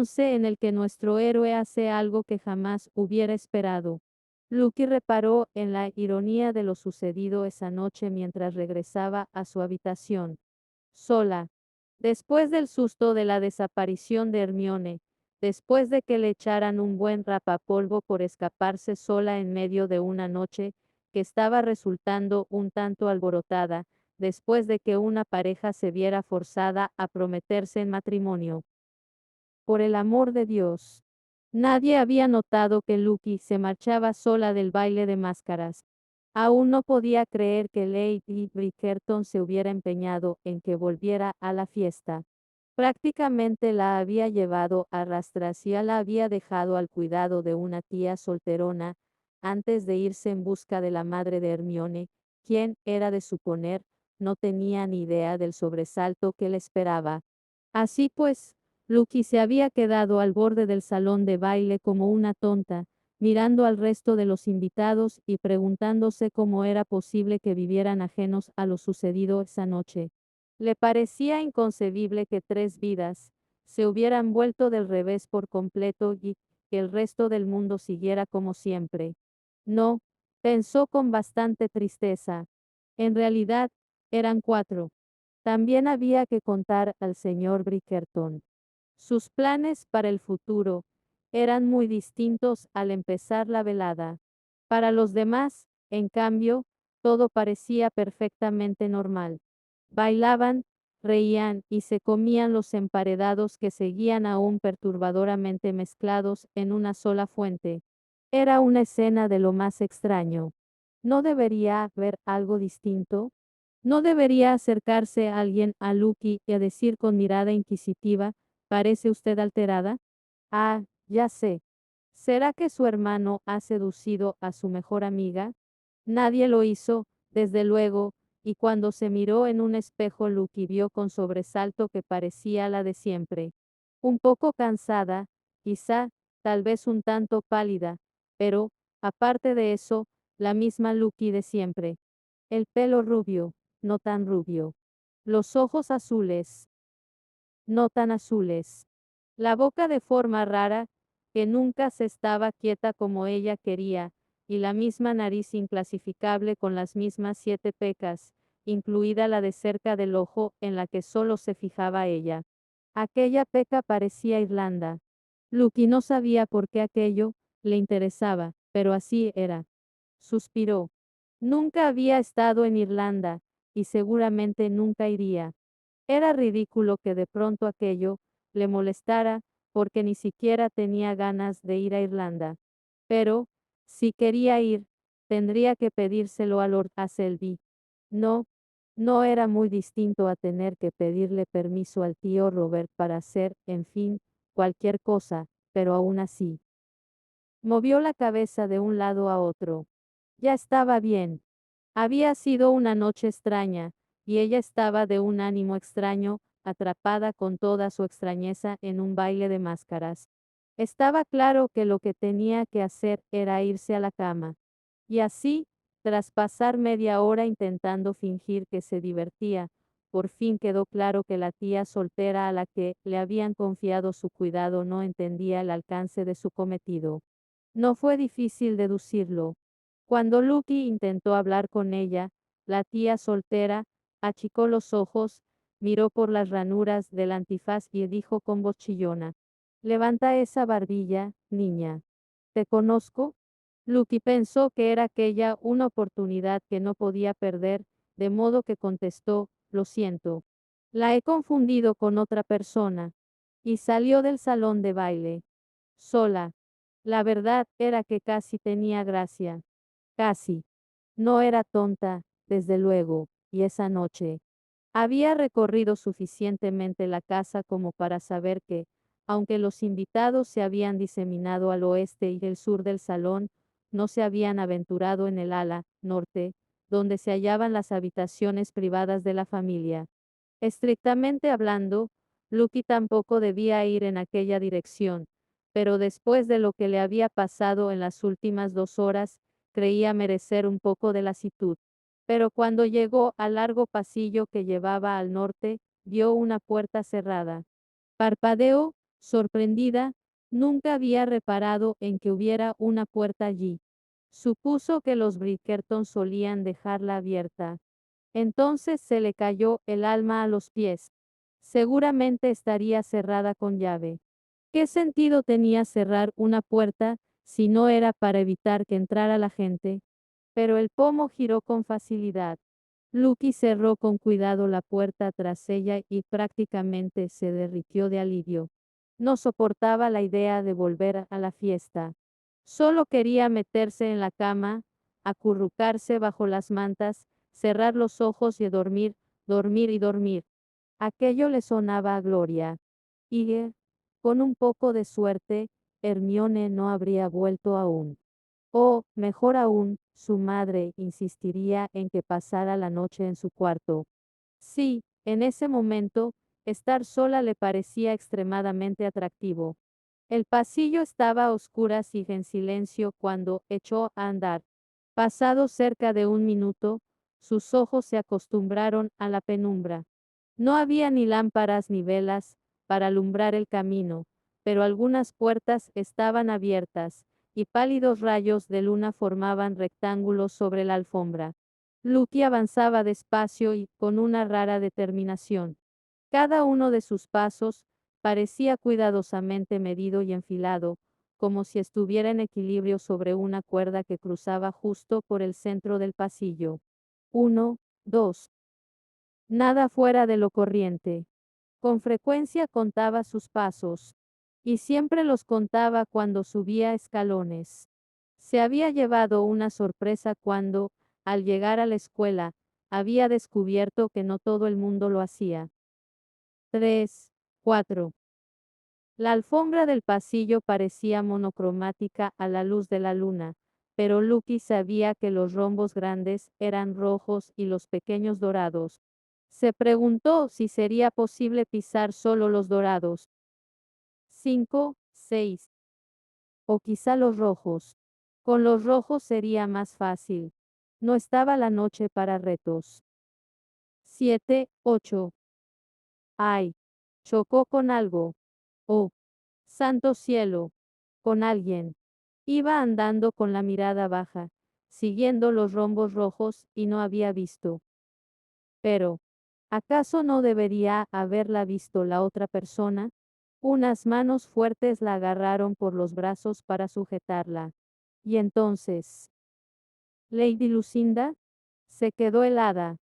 once en el que nuestro héroe hace algo que jamás hubiera esperado. Lucky reparó en la ironía de lo sucedido esa noche mientras regresaba a su habitación. Sola. Después del susto de la desaparición de Hermione, después de que le echaran un buen rapapolvo por escaparse sola en medio de una noche que estaba resultando un tanto alborotada, después de que una pareja se viera forzada a prometerse en matrimonio. Por el amor de Dios. Nadie había notado que Lucky se marchaba sola del baile de máscaras. Aún no podía creer que Lady Bridgerton se hubiera empeñado en que volviera a la fiesta. Prácticamente la había llevado a rastras y la había dejado al cuidado de una tía solterona, antes de irse en busca de la madre de Hermione, quien, era de suponer, no tenía ni idea del sobresalto que le esperaba. Así pues, Lucky se había quedado al borde del salón de baile como una tonta, mirando al resto de los invitados y preguntándose cómo era posible que vivieran ajenos a lo sucedido esa noche. Le parecía inconcebible que 3 vidas se hubieran vuelto del revés por completo y que el resto del mundo siguiera como siempre. No, pensó con bastante tristeza. En realidad, eran 4. También había que contar al señor Bridgerton. Sus planes para el futuro eran muy distintos al empezar la velada. Para los demás, en cambio, todo parecía perfectamente normal. Bailaban, reían y se comían los emparedados que seguían aún perturbadoramente mezclados en una sola fuente. Era una escena de lo más extraño. ¿No debería haber algo distinto? ¿No debería acercarse alguien a Lucky y a decir con mirada inquisitiva: ¿parece usted alterada? Ah, ya sé. ¿Será que su hermano ha seducido a su mejor amiga? Nadie lo hizo, desde luego, y cuando se miró en un espejo Lucky vio con sobresalto que parecía la de siempre. Un poco cansada, quizá, tal vez un tanto pálida, pero, aparte de eso, la misma Lucky de siempre. El pelo rubio, no tan rubio. Los ojos azules, no tan azules. La boca de forma rara, que nunca se estaba quieta como ella quería, y la misma nariz inclasificable con las mismas 7 pecas, incluida la de cerca del ojo en la que solo se fijaba ella. Aquella peca parecía Irlanda. Lucky no sabía por qué aquello le interesaba, pero así era. Suspiró. Nunca había estado en Irlanda, y seguramente nunca iría. Era ridículo que de pronto aquello le molestara, porque ni siquiera tenía ganas de ir a Irlanda. Pero, si quería ir, tendría que pedírselo a Lord Asselby. No, no era muy distinto a tener que pedirle permiso al tío Robert para hacer, en fin, cualquier cosa, pero aún así. Movió la cabeza de un lado a otro. Ya estaba bien. Había sido una noche extraña, y ella estaba de un ánimo extraño, atrapada con toda su extrañeza en un baile de máscaras. Estaba claro que lo que tenía que hacer era irse a la cama. Y así, tras pasar media hora intentando fingir que se divertía, por fin quedó claro que la tía soltera a la que le habían confiado su cuidado no entendía el alcance de su cometido. No fue difícil deducirlo. Cuando Lucky intentó hablar con ella, la tía soltera achicó los ojos, miró por las ranuras del antifaz y dijo con voz chillona: «Levanta esa barbilla, niña. ¿Te conozco?». Lucky pensó que era aquella una oportunidad que no podía perder, de modo que contestó: «Lo siento. La he confundido con otra persona». Y salió del salón de baile. Sola. La verdad era que casi tenía gracia. Casi. No era tonta, desde luego, y esa noche había recorrido suficientemente la casa como para saber que, aunque los invitados se habían diseminado al oeste y el sur del salón, no se habían aventurado en el ala norte, donde se hallaban las habitaciones privadas de la familia. Estrictamente hablando, Lucky tampoco debía ir en aquella dirección, pero después de lo que le había pasado en las últimas 2 horas, creía merecer un poco de lasitud. Pero cuando llegó al largo pasillo que llevaba al norte, vio una puerta cerrada. Parpadeó, Sorprendida, nunca había reparado en que hubiera una puerta allí. Supuso que los Bridgerton solían dejarla abierta. Entonces se le cayó el alma a los pies. Seguramente estaría cerrada con llave. ¿Qué sentido tenía cerrar una puerta si no era para evitar que entrara la gente? Pero el pomo giró con facilidad. Lucky cerró con cuidado la puerta tras ella y prácticamente se derritió de alivio. No soportaba la idea de volver a la fiesta. Solo quería meterse en la cama, acurrucarse bajo las mantas, cerrar los ojos y dormir, dormir y dormir. Aquello le sonaba a gloria. Y, con un poco de suerte, Hermione no habría vuelto aún. O, mejor aún, su madre insistiría en que pasara la noche en su cuarto. Sí, en ese momento, estar sola le parecía extremadamente atractivo. El pasillo estaba a oscuras y en silencio cuando echó a andar. Pasado cerca de un minuto, sus ojos se acostumbraron a la penumbra. No había ni lámparas ni velas para alumbrar el camino, pero algunas puertas estaban abiertas, y pálidos rayos de luna formaban rectángulos sobre la alfombra. Lucky avanzaba despacio y con una rara determinación. Cada uno de sus pasos parecía cuidadosamente medido y enfilado, como si estuviera en equilibrio sobre una cuerda que cruzaba justo por el centro del pasillo. 1, 2. Nada fuera de lo corriente. Con frecuencia contaba sus pasos, y siempre los contaba cuando subía escalones. Se había llevado una sorpresa cuando, al llegar a la escuela, había descubierto que no todo el mundo lo hacía. 3, 4. La alfombra del pasillo parecía monocromática a la luz de la luna, pero Lucky sabía que los rombos grandes eran rojos y los pequeños dorados. Se preguntó si sería posible pisar solo los dorados. 5, 6. O quizá los rojos. Con los rojos sería más fácil. No estaba la noche para retos. 7, 8. Ay. Chocó con algo. Oh, santo cielo. Con alguien. Iba andando con la mirada baja, siguiendo los rombos rojos, y no había visto. Pero, ¿acaso no debería haberla visto la otra persona? Unas manos fuertes la agarraron por los brazos para sujetarla. Y entonces, Lady Lucinda se quedó helada.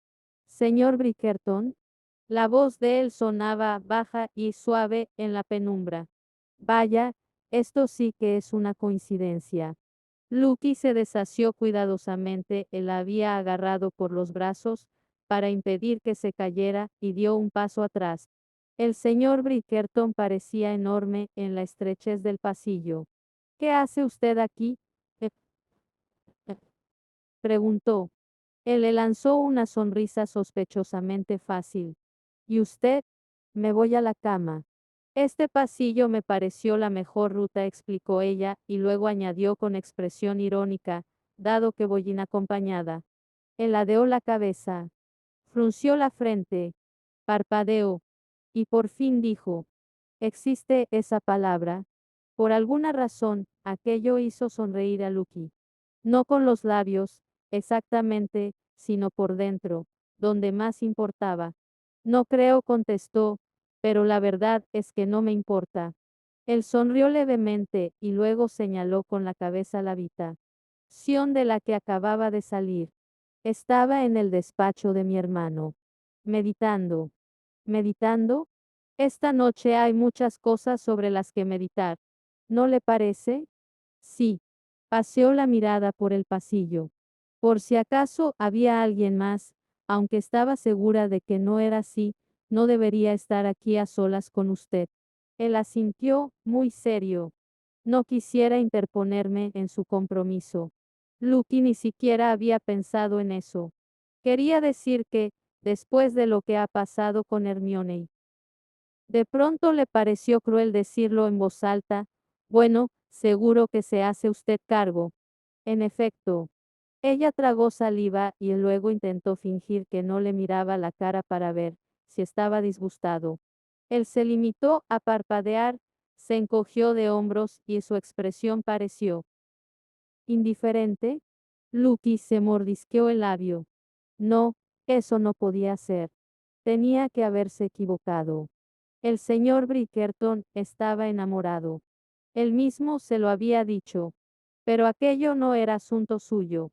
Señor Bridgerton. La voz de él sonaba baja y suave en la penumbra. Vaya, esto sí que es una coincidencia. Lucky se desasió cuidadosamente, él la había agarrado por los brazos para impedir que se cayera y dio un paso atrás. El señor Bridgerton parecía enorme en la estrechez del pasillo. ¿Qué hace usted aquí? Eh, eh, preguntó. Él le lanzó una sonrisa sospechosamente fácil. ¿Y usted? Me voy a la cama. Este pasillo me pareció la mejor ruta, explicó ella, y luego añadió con expresión irónica, dado que voy inacompañada. Él ladeó la cabeza, frunció la frente, parpadeó, y por fin dijo, ¿existe esa palabra? Por alguna razón, aquello hizo sonreír a Lucky. No con los labios, exactamente, sino por dentro, donde más importaba. No creo, contestó, pero la verdad es que no me importa. Él sonrió levemente y luego señaló con la cabeza la habitación de la que acababa de salir. Estaba en el despacho de mi hermano. Meditando. ¿Meditando? Esta noche hay muchas cosas sobre las que meditar. ¿No le parece? Sí. Paseó la mirada por el pasillo. Por si acaso había alguien más, aunque estaba segura de que no era así, no debería estar aquí a solas con usted. Él asintió, muy serio. No quisiera interponerme en su compromiso. Lucky ni siquiera había pensado en eso. Quería decir que, después de lo que ha pasado con Hermione. De pronto le pareció cruel decirlo en voz alta. Bueno, seguro que se hace usted cargo. En efecto. Ella tragó saliva y luego intentó fingir que no le miraba la cara para ver si estaba disgustado. Él se limitó a parpadear. Se encogió de hombros y su expresión pareció indiferente. Lucky se mordisqueó el labio. No, eso no podía ser. Tenía que haberse equivocado. El señor Bridgerton estaba enamorado. Él mismo se lo había dicho. Pero aquello no era asunto suyo.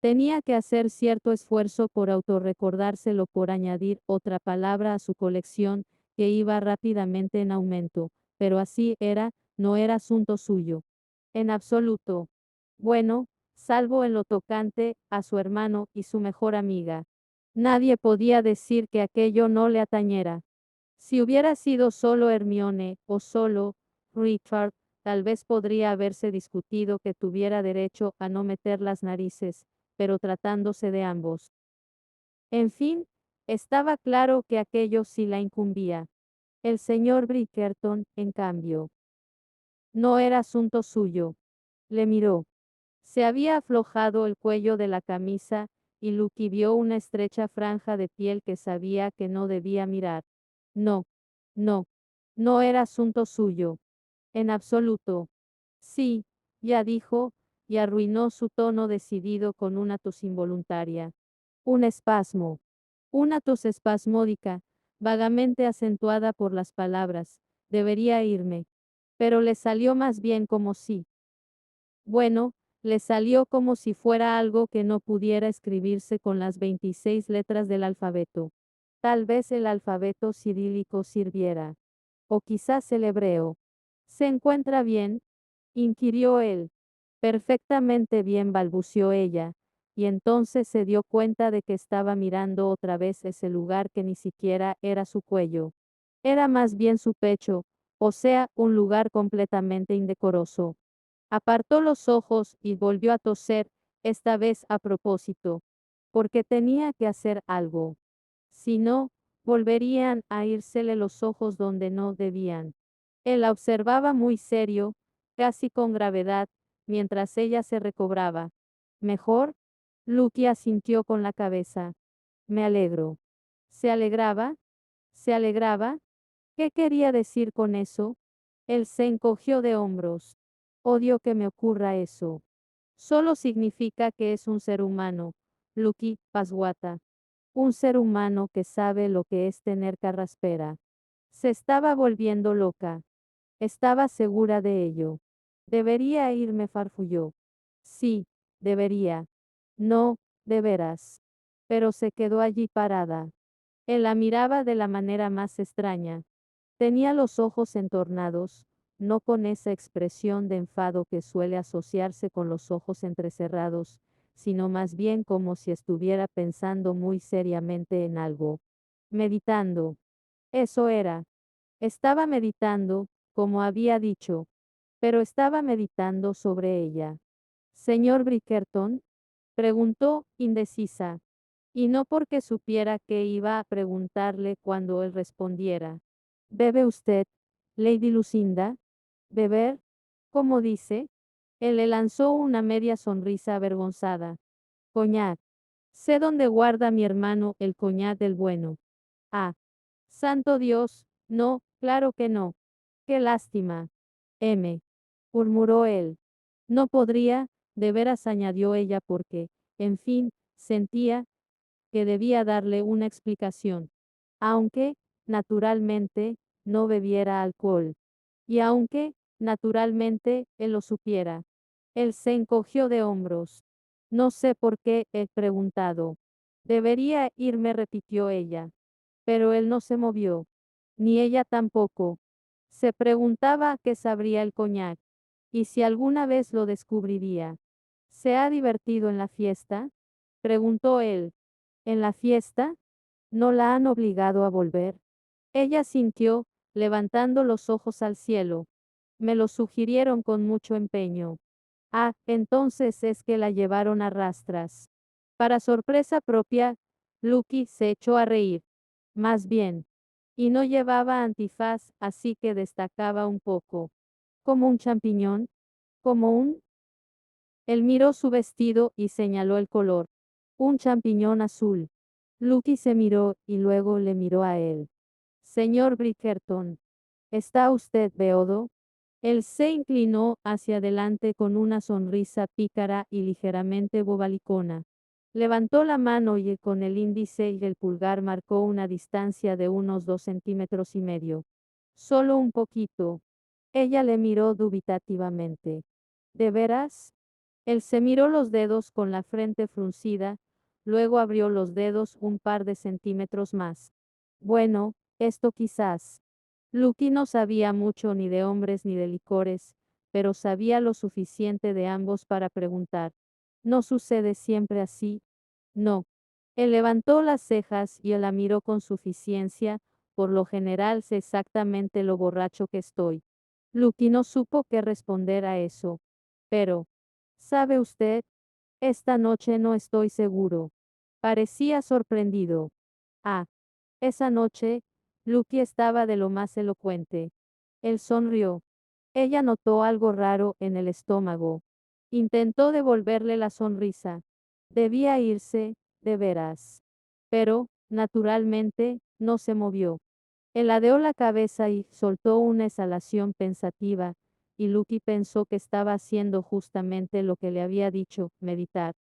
Tenía que hacer cierto esfuerzo por autorrecordárselo, por añadir otra palabra a su colección, que iba rápidamente en aumento, pero así era, no era asunto suyo. En absoluto. Bueno, salvo en lo tocante a su hermano y su mejor amiga. Nadie podía decir que aquello no le atañera. Si hubiera sido solo Hermione o solo Richard, tal vez podría haberse discutido que tuviera derecho a no meter las narices, pero tratándose de ambos. En fin, estaba claro que aquello sí la incumbía. El señor Bridgerton, en cambio, no era asunto suyo. Le miró. Se había aflojado el cuello de la camisa, y Lucky vio una estrecha franja de piel que sabía que no debía mirar. No, no, no era asunto suyo. En absoluto. Sí, ya dijo, y arruinó su tono decidido con una tos involuntaria. Un espasmo. Una tos espasmódica, vagamente acentuada por las palabras. Debería irme. Pero le salió más bien como si. Bueno, le salió como si fuera algo que no pudiera escribirse con las 26 letras del alfabeto. Tal vez el alfabeto cirílico sirviera. O quizás el hebreo. ¿Se encuentra bien? Inquirió él. Perfectamente bien, balbució ella, y entonces se dio cuenta de que estaba mirando otra vez ese lugar que ni siquiera era su cuello. Era más bien su pecho, o sea, un lugar completamente indecoroso. Apartó los ojos y volvió a toser, esta vez a propósito, porque tenía que hacer algo. Si no, volverían a írsele los ojos donde no debían. Él la observaba muy serio, casi con gravedad, mientras ella se recobraba. ¿Mejor? Lucky asintió con la cabeza. Me alegro. ¿Se alegraba? ¿Se alegraba? ¿Qué quería decir con eso? Él se encogió de hombros. Odio que me ocurra eso. Solo significa que es un ser humano, Lucky Pasguata. Un ser humano que sabe lo que es tener carraspera. Se estaba volviendo loca. Estaba segura de ello. Debería irme, farfulló. Sí, debería. No, de veras. Pero se quedó allí parada. Él la miraba de la manera más extraña. Tenía los ojos entornados, no con esa expresión de enfado que suele asociarse con los ojos entrecerrados, sino más bien como si estuviera pensando muy seriamente en algo. Meditando. Eso era. Estaba meditando, como había dicho, pero estaba meditando sobre ella. Señor Bridgerton, preguntó, indecisa, y no porque supiera que iba a preguntarle cuando él respondiera. ¿Bebe usted, Lady Lucinda? ¿Beber? ¿Cómo dice? Él le lanzó una media sonrisa avergonzada. Coñac. Sé dónde guarda mi hermano el coñac del bueno. Ah. Santo Dios, no, claro que no. Qué lástima. Murmuró él. No podría, de veras, añadió ella, porque, en fin, sentía que debía darle una explicación. Aunque, naturalmente, no bebiera alcohol. Y aunque, naturalmente, él lo supiera. Él se encogió de hombros. No sé por qué he preguntado. Debería irme, repitió ella. Pero él no se movió. Ni ella tampoco. Se preguntaba a qué sabría el coñac. Y si alguna vez lo descubriría. ¿Se ha divertido en la fiesta? Preguntó él. ¿En la fiesta? ¿No la han obligado a volver? Ella sintió, levantando los ojos al cielo. Me lo sugirieron con mucho empeño. Ah, entonces es que la llevaron a rastras. Para sorpresa propia, Lucky se echó a reír. Más bien. Y no llevaba antifaz, así que destacaba un poco. ¿Como un champiñón? ¿Como un? Él miró su vestido y señaló el color. Un champiñón azul. Lucky se miró y luego le miró a él. Señor Bridgerton. ¿Está usted beodo? Él se inclinó hacia adelante con una sonrisa pícara y ligeramente bobalicona. Levantó la mano y con el índice y el pulgar marcó una distancia de unos 2,5 centímetros. Solo un poquito. Ella le miró dubitativamente. ¿De veras? Él se miró los dedos con la frente fruncida, luego abrió los dedos un par de centímetros más. Bueno, esto quizás. Lucky no sabía mucho ni de hombres ni de licores, pero sabía lo suficiente de ambos para preguntar. ¿No sucede siempre así? No. Él levantó las cejas y él la miró con suficiencia, por lo general sé exactamente lo borracho que estoy. Lucky no supo qué responder a eso. Pero, ¿sabe usted? Esta noche no estoy seguro. Parecía sorprendido. Ah, esa noche, Lucky estaba de lo más elocuente. Él sonrió. Ella notó algo raro en el estómago. Intentó devolverle la sonrisa. Debía irse, de veras. Pero, naturalmente, no se movió. Él ladeó la cabeza y soltó una exhalación pensativa, y Lucky pensó que estaba haciendo justamente lo que le había dicho, meditar.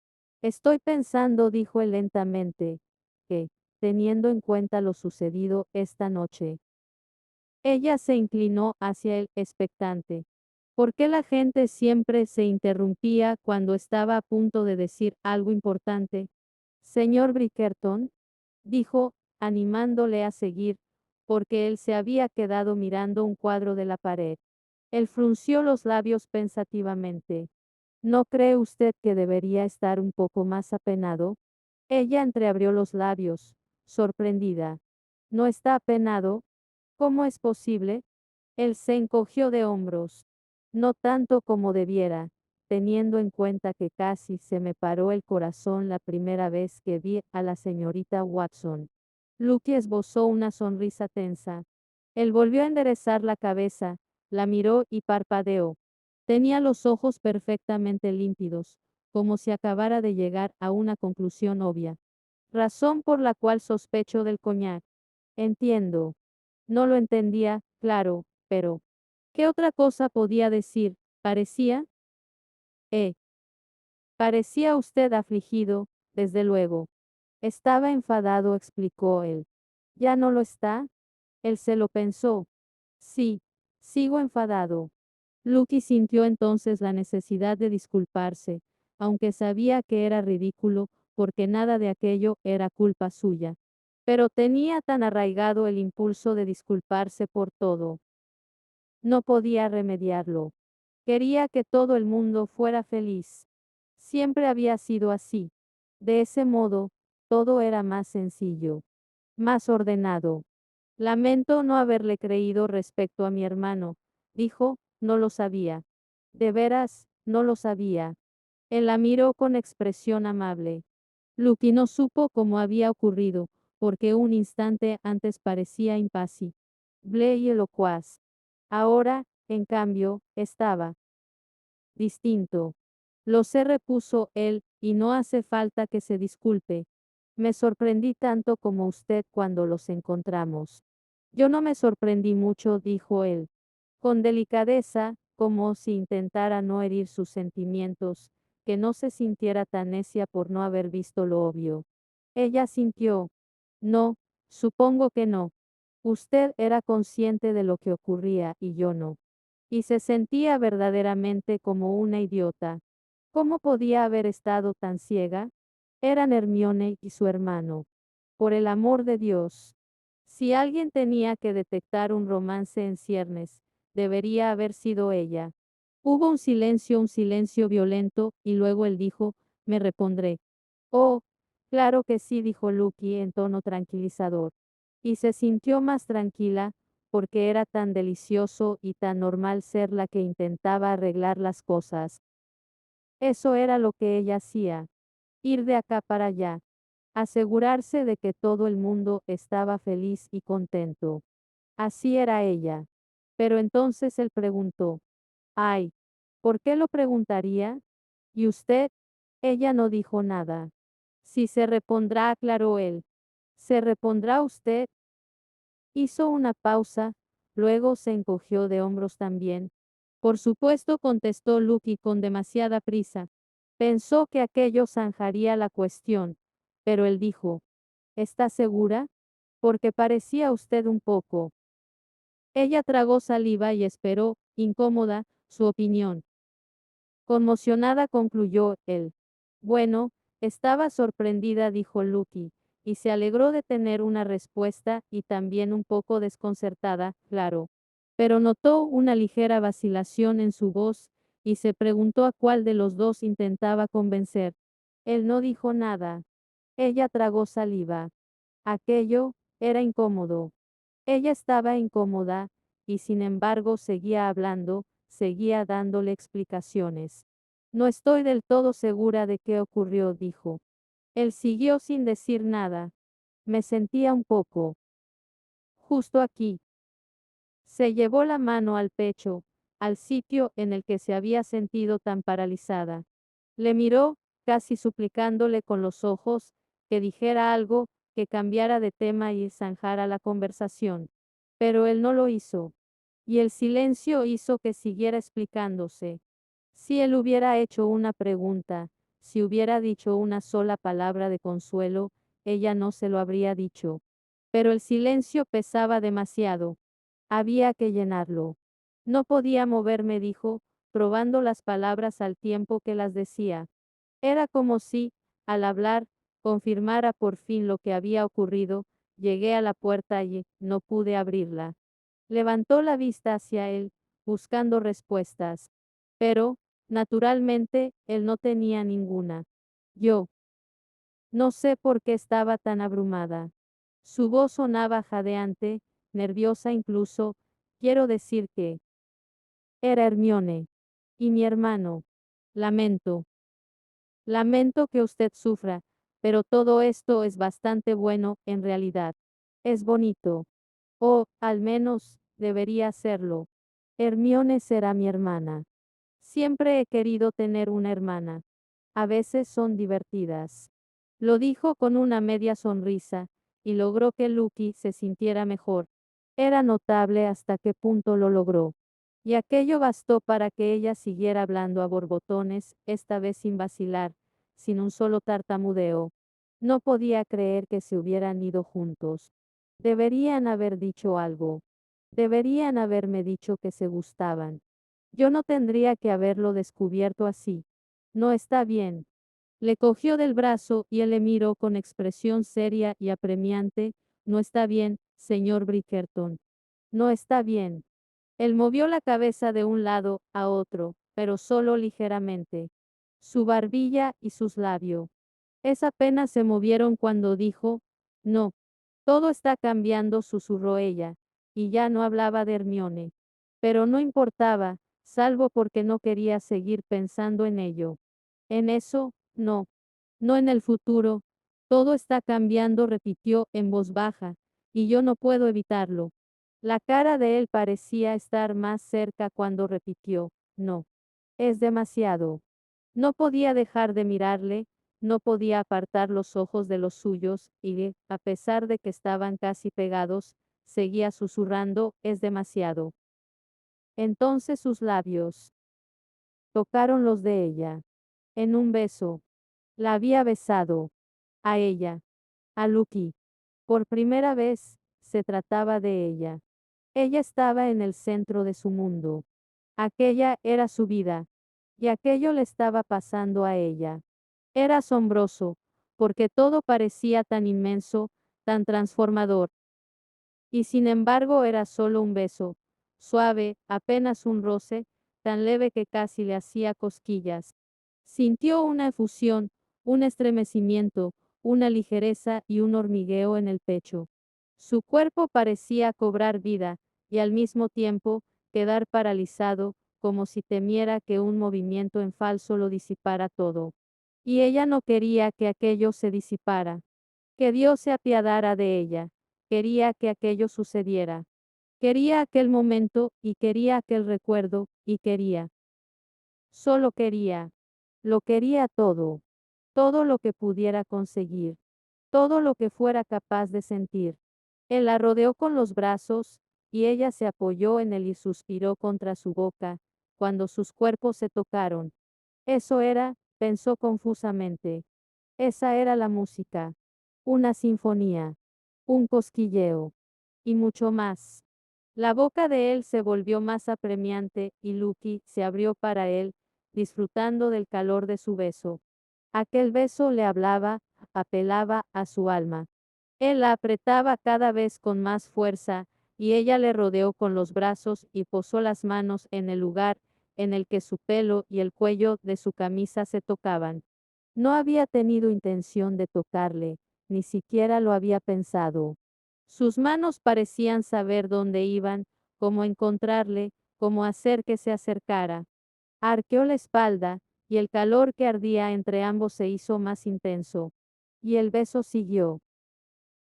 Estoy pensando, dijo él lentamente, que, teniendo en cuenta lo sucedido esta noche. Ella se inclinó hacia él, expectante. ¿Por qué la gente siempre se interrumpía cuando estaba a punto de decir algo importante? Señor Bridgerton, dijo, animándole a seguir, porque él se había quedado mirando un cuadro de la pared. Él frunció los labios pensativamente. ¿No cree usted que debería estar un poco más apenado? Ella entreabrió los labios, sorprendida. ¿No está apenado? ¿Cómo es posible? Él se encogió de hombros. No tanto como debiera, teniendo en cuenta que casi se me paró el corazón la primera vez que vi a la señorita Watson. Lucky esbozó una sonrisa tensa. Él volvió a enderezar la cabeza, la miró y parpadeó. Tenía los ojos perfectamente límpidos, como si acabara de llegar a una conclusión obvia. Razón por la cual sospecho del coñac. Entiendo. No lo entendía, claro, pero ¿qué otra cosa podía decir? Parecía, eh, parecía usted afligido, desde luego. Estaba enfadado, explicó él. ¿Ya no lo está? Él se lo pensó. Sí, sigo enfadado. Lucky sintió entonces la necesidad de disculparse, aunque sabía que era ridículo, porque nada de aquello era culpa suya. Pero tenía tan arraigado el impulso de disculparse por todo. No podía remediarlo. Quería que todo el mundo fuera feliz. Siempre había sido así. De ese modo, todo era más sencillo, más ordenado. Lamento no haberle creído respecto a mi hermano, dijo, no lo sabía. De veras, no lo sabía. Él la miró con expresión amable. Lucky no supo cómo había ocurrido, porque un instante antes parecía impasible y locuaz. Ahora, en cambio, estaba distinto. Lo sé, repuso él, y no hace falta que se disculpe. Me sorprendí tanto como usted cuando los encontramos. Yo no me sorprendí mucho, dijo él, con delicadeza, como si intentara no herir sus sentimientos, que no se sintiera tan necia por no haber visto lo obvio. Ella sintió. No, supongo que no. Usted era consciente de lo que ocurría y yo no. Y se sentía verdaderamente como una idiota. ¿Cómo podía haber estado tan ciega? Eran Hermione y su hermano. Por el amor de Dios. Si alguien tenía que detectar un romance en ciernes, debería haber sido ella. Hubo un silencio violento, y luego él dijo, me repondré. Oh, claro que sí, dijo Lucky en tono tranquilizador. Y se sintió más tranquila, porque era tan delicioso y tan normal ser la que intentaba arreglar las cosas. Eso era lo que ella hacía. Ir de acá para allá. Asegurarse de que todo el mundo estaba feliz y contento. Así era ella. Pero entonces él preguntó, ay, ¿por qué lo preguntaría? ¿Y usted? Ella no dijo nada. Si se repondrá, aclaró él. ¿Se repondrá usted? Hizo una pausa, luego se encogió de hombros también. Por supuesto, contestó Lucky con demasiada prisa. Pensó que aquello zanjaría la cuestión, pero él dijo, ¿está segura? Porque parecía usted un poco. Ella tragó saliva y esperó, incómoda, su opinión. Conmocionada concluyó él. Bueno, estaba sorprendida, dijo Lucky, y se alegró de tener una respuesta y también un poco desconcertada, claro. Pero notó una ligera vacilación en su voz y se preguntó a cuál de los dos intentaba convencer. Él no dijo nada. Ella tragó saliva. Aquello era incómodo. Ella estaba incómoda, y sin embargo seguía hablando, seguía dándole explicaciones. No estoy del todo segura de qué ocurrió, dijo. Él siguió sin decir nada. Me sentía un poco. Justo aquí. Se llevó la mano al pecho, al sitio en el que se había sentido tan paralizada. Le miró, casi suplicándole con los ojos, que dijera algo, que cambiara de tema y zanjara la conversación. Pero él no lo hizo. Y el silencio hizo que siguiera explicándose. Si él hubiera hecho una pregunta, si hubiera dicho una sola palabra de consuelo, ella no se lo habría dicho. Pero el silencio pesaba demasiado. Había que llenarlo. No podía moverme, dijo, probando las palabras al tiempo que las decía. Era como si, al hablar, confirmara por fin lo que había ocurrido. Llegué a la puerta y no pude abrirla. Levantó la vista hacia él, buscando respuestas. Pero, naturalmente, él no tenía ninguna. Yo. No sé por qué estaba tan abrumada. Su voz sonaba jadeante, nerviosa incluso. Quiero decir que era Hermione. Y mi hermano. Lamento. Lamento que usted sufra, pero todo esto es bastante bueno, en realidad. Es bonito. O, al menos, debería serlo. Hermione será mi hermana. Siempre he querido tener una hermana. A veces son divertidas. Lo dijo con una media sonrisa, y logró que Lucky se sintiera mejor. Era notable hasta qué punto lo logró. Y aquello bastó para que ella siguiera hablando a borbotones, esta vez sin vacilar, sin un solo tartamudeo. No podía creer que se hubieran ido juntos. Deberían haber dicho algo. Deberían haberme dicho que se gustaban. Yo no tendría que haberlo descubierto así. No está bien. Le cogió del brazo y él le miró con expresión seria y apremiante. No está bien, señor Bridgerton. No está bien. Él movió la cabeza de un lado a otro, pero solo ligeramente. Su barbilla y sus labios. Es apenas se movieron cuando dijo, no. Todo está cambiando, susurró ella, y ya no hablaba de Hermione. Pero no importaba, salvo porque no quería seguir pensando en ello. En eso, no. No en el futuro. Todo está cambiando, repitió en voz baja, y yo no puedo evitarlo. La cara de él parecía estar más cerca cuando repitió, no. Es demasiado. No podía dejar de mirarle, no podía apartar los ojos de los suyos, y, a pesar de que estaban casi pegados, seguía susurrando, es demasiado. Entonces sus labios tocaron los de ella. En un beso. La había besado. A ella. A Lucky. Por primera vez, se trataba de ella. Ella estaba en el centro de su mundo. Aquella era su vida. Y aquello le estaba pasando a ella. Era asombroso, porque todo parecía tan inmenso, tan transformador. Y sin embargo era solo un beso, suave, apenas un roce, tan leve que casi le hacía cosquillas. Sintió una efusión, un estremecimiento, una ligereza y un hormigueo en el pecho. Su cuerpo parecía cobrar vida, y al mismo tiempo, quedar paralizado, como si temiera que un movimiento en falso lo disipara todo. Y ella no quería que aquello se disipara. Que Dios se apiadara de ella. Quería que aquello sucediera. Quería aquel momento, y quería aquel recuerdo, y quería. Solo quería. Lo quería todo. Todo lo que pudiera conseguir. Todo lo que fuera capaz de sentir. Él la rodeó con los brazos, y ella se apoyó en él y suspiró contra su boca, cuando sus cuerpos se tocaron. Eso era, pensó confusamente. Esa era la música. Una sinfonía. Un cosquilleo. Y mucho más. La boca de él se volvió más apremiante y Lucky se abrió para él, disfrutando del calor de su beso. Aquel beso le hablaba, apelaba a su alma. Él la apretaba cada vez con más fuerza, y ella le rodeó con los brazos y posó las manos en el lugar en el que su pelo y el cuello de su camisa se tocaban. No había tenido intención de tocarle, ni siquiera lo había pensado. Sus manos parecían saber dónde iban, cómo encontrarle, cómo hacer que se acercara. Arqueó la espalda, y el calor que ardía entre ambos se hizo más intenso. Y el beso siguió.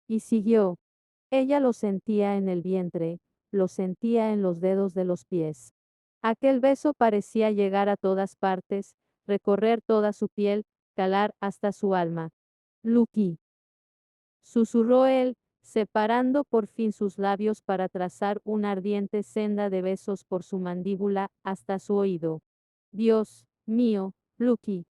Y siguió. Ella lo sentía en el vientre, lo sentía en los dedos de los pies. Aquel beso parecía llegar a todas partes, recorrer toda su piel, calar hasta su alma. Lucky, susurró él, separando por fin sus labios para trazar una ardiente senda de besos por su mandíbula hasta su oído. Dios mío, Lucky.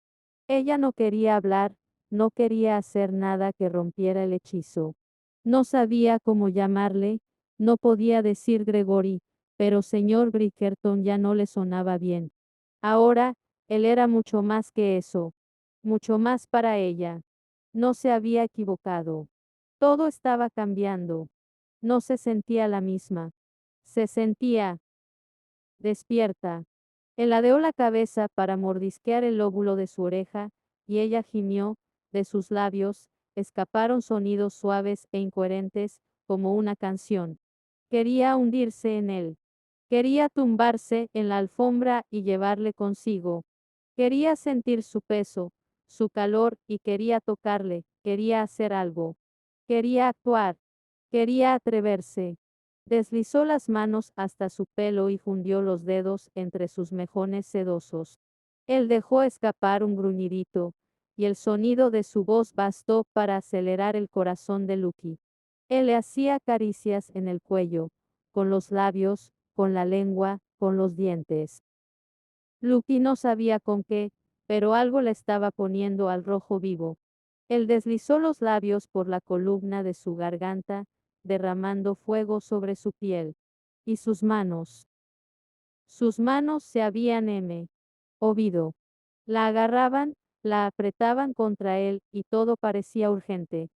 Ella no quería hablar, no quería hacer nada que rompiera el hechizo. No sabía cómo llamarle, no podía decir Gregory, pero señor Bridgerton ya no le sonaba bien. Ahora, él era mucho más que eso, mucho más para ella. No se había equivocado. Todo estaba cambiando. No se sentía la misma. Se sentía despierta. Él ladeó la cabeza para mordisquear el lóbulo de su oreja, y ella gimió, de sus labios, escaparon sonidos suaves e incoherentes, como una canción. Quería hundirse en él. Quería tumbarse en la alfombra y llevarle consigo. Quería sentir su peso, su calor y quería tocarle, quería hacer algo. Quería actuar. Quería atreverse. Deslizó las manos hasta su pelo y hundió los dedos entre sus mejones sedosos. Él dejó escapar un gruñidito, y el sonido de su voz bastó para acelerar el corazón de Lucky. Él le hacía caricias en el cuello, con los labios, con la lengua, con los dientes. Lucky no sabía con qué, pero algo le estaba poniendo al rojo vivo. Él deslizó los labios por la columna de su garganta, derramando fuego sobre su piel. Y sus manos se habían oído. La agarraban, la apretaban contra él, y todo parecía urgente.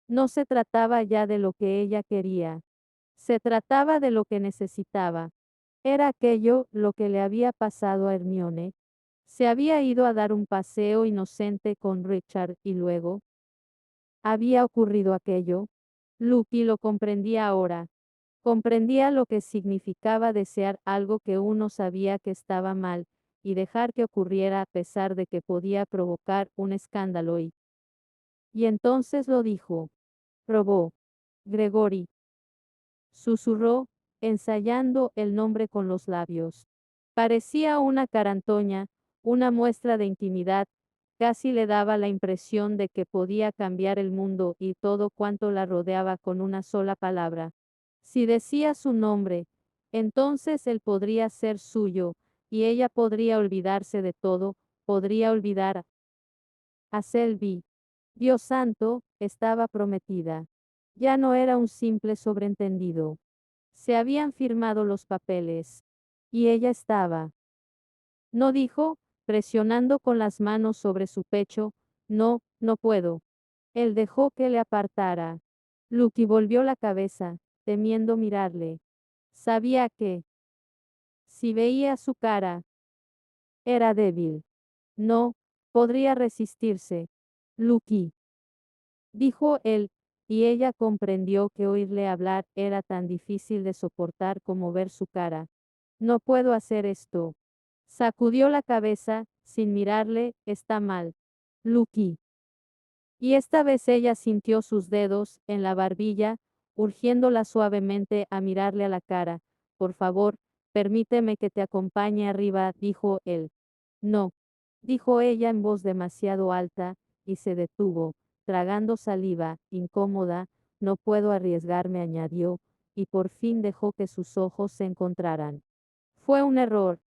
No se trataba ya de lo que ella quería. Se trataba de lo que necesitaba. Era aquello lo que le había pasado a Hermione. Se había ido a dar un paseo inocente con Richard y luego había ocurrido aquello. Lucky lo comprendía ahora. Comprendía lo que significaba desear algo que uno sabía que estaba mal, y dejar que ocurriera a pesar de que podía provocar un escándalo y entonces lo dijo. Probó. Gregory. Susurró, ensayando el nombre con los labios. Parecía una carantoña, una muestra de intimidad, casi le daba la impresión de que podía cambiar el mundo y todo cuanto la rodeaba con una sola palabra. Si decía su nombre, entonces él podría ser suyo, y ella podría olvidarse de todo, podría olvidar a Selby. Dios santo, estaba prometida. Ya no era un simple sobreentendido. Se habían firmado los papeles. Y ella estaba. No dijo, presionando con las manos sobre su pecho, no, no puedo. Él dejó que le apartara. Lucky volvió la cabeza, temiendo mirarle. Sabía que, si veía su cara, era débil. No, podría resistirse. Lucky, dijo él, y ella comprendió que oírle hablar era tan difícil de soportar como ver su cara. No puedo hacer esto. Sacudió la cabeza, sin mirarle, está mal. Lucky. Y esta vez ella sintió sus dedos en la barbilla, urgiéndola suavemente a mirarle a la cara. Por favor, permíteme que te acompañe arriba, dijo él. No, dijo ella en voz demasiado alta, y se detuvo, tragando saliva, incómoda. No puedo arriesgarme, añadió, y por fin dejó que sus ojos se encontraran. Fue un error.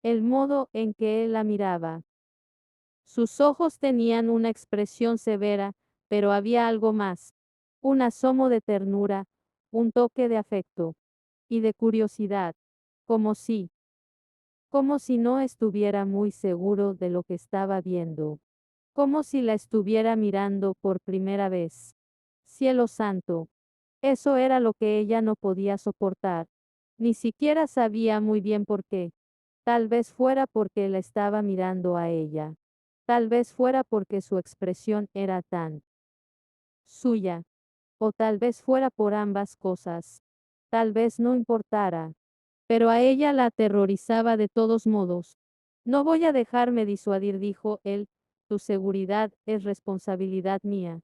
el modo en que él la miraba. Sus ojos tenían una expresión severa, pero había algo más, un asomo de ternura, un toque de afecto y de curiosidad, como si no estuviera muy seguro de lo que estaba viendo, como si la estuviera mirando por primera vez. Cielo santo, eso era lo que ella no podía soportar. Ni siquiera sabía muy bien por qué. Tal vez fuera porque la estaba mirando a ella. Tal vez fuera porque su expresión era tan suya. O tal vez fuera por ambas cosas. Tal vez no importara. Pero a ella la aterrorizaba de todos modos. No voy a dejarme disuadir, dijo él. Tu seguridad es responsabilidad mía.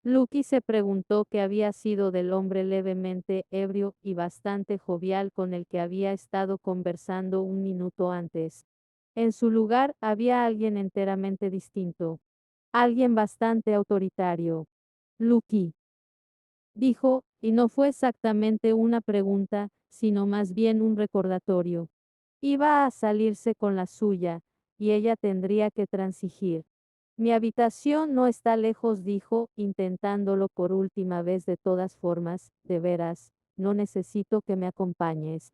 Lucky se preguntó qué había sido del hombre levemente ebrio y bastante jovial con el que había estado conversando un minuto antes. En su lugar había alguien enteramente distinto. Alguien bastante autoritario. Lucky, dijo, y no fue exactamente una pregunta, sino más bien un recordatorio. Iba a salirse con la suya, y ella tendría que transigir. Mi habitación no está lejos, dijo, intentándolo por última vez. De todas formas, de veras, no necesito que me acompañes.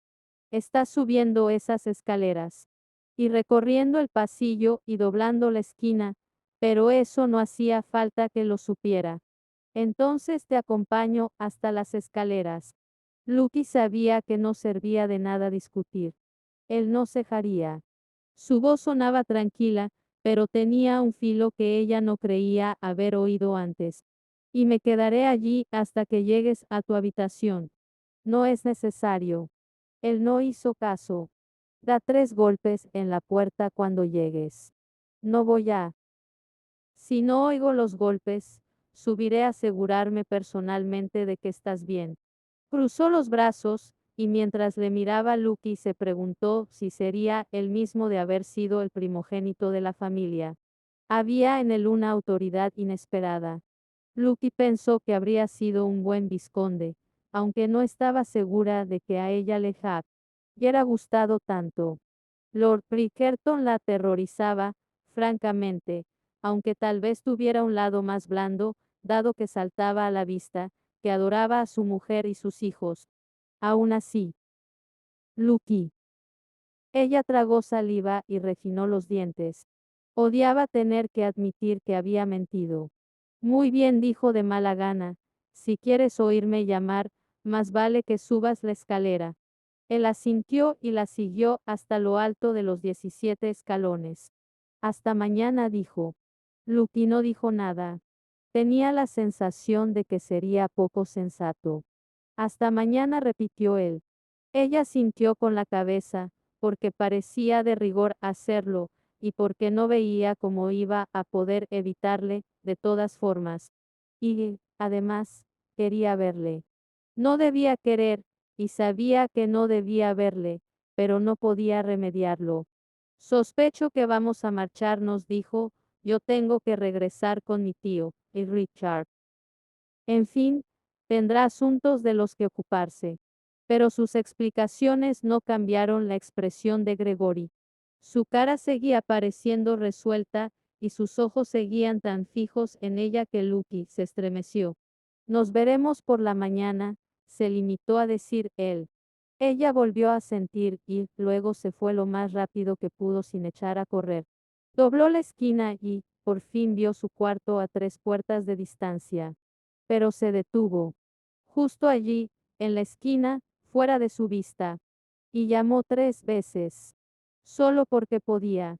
Estás subiendo esas escaleras y recorriendo el pasillo y doblando la esquina, pero eso no hacía falta que lo supiera. Entonces te acompaño hasta las escaleras. Lucky sabía que no servía de nada discutir. Él no cejaría. Su voz sonaba tranquila, pero tenía un filo que ella no creía haber oído antes. Y me quedaré allí hasta que llegues a tu habitación. No es necesario. Él no hizo caso. Da 3 golpes en la puerta cuando llegues. No voy a. Si no oigo los golpes, subiré a asegurarme personalmente de que estás bien. Cruzó los brazos, y mientras le miraba Lucky se preguntó si sería el mismo de haber sido el primogénito de la familia. Había en él una autoridad inesperada. Lucky pensó que habría sido un buen vizconde, aunque no estaba segura de que a ella le hubiera gustado tanto. Lord Bridgerton la aterrorizaba, francamente, aunque tal vez tuviera un lado más blando, dado que saltaba a la vista, que adoraba a su mujer y sus hijos. Aún así, Lucky. Ella tragó saliva y refinó los dientes. Odiaba tener que admitir que había mentido. Muy bien, dijo de mala gana, si quieres oírme llamar, más vale que subas la escalera. Él asintió y la siguió hasta lo alto de los 17 escalones. Hasta mañana, dijo. Lucky no dijo nada. Tenía la sensación de que sería poco sensato. Hasta mañana, repitió él. Ella sintió con la cabeza, porque parecía de rigor hacerlo, y porque no veía cómo iba a poder evitarle, de todas formas. Y, además, quería verle. No debía querer, y sabía que no debía verle, pero no podía remediarlo. Sospecho que vamos a marcharnos, dijo, yo tengo que regresar con mi tío, y Richard. En fin, tendrá asuntos de los que ocuparse. Pero sus explicaciones no cambiaron la expresión de Gregory. Su cara seguía pareciendo resuelta, y sus ojos seguían tan fijos en ella que Lucky se estremeció. Nos veremos por la mañana, se limitó a decir él. Ella volvió a sentir y luego se fue lo más rápido que pudo sin echar a correr. Dobló la esquina y, por fin, vio su cuarto a 3 puertas de distancia. Pero se detuvo. Justo allí, en la esquina, fuera de su vista. Y llamó 3 veces. Solo porque podía.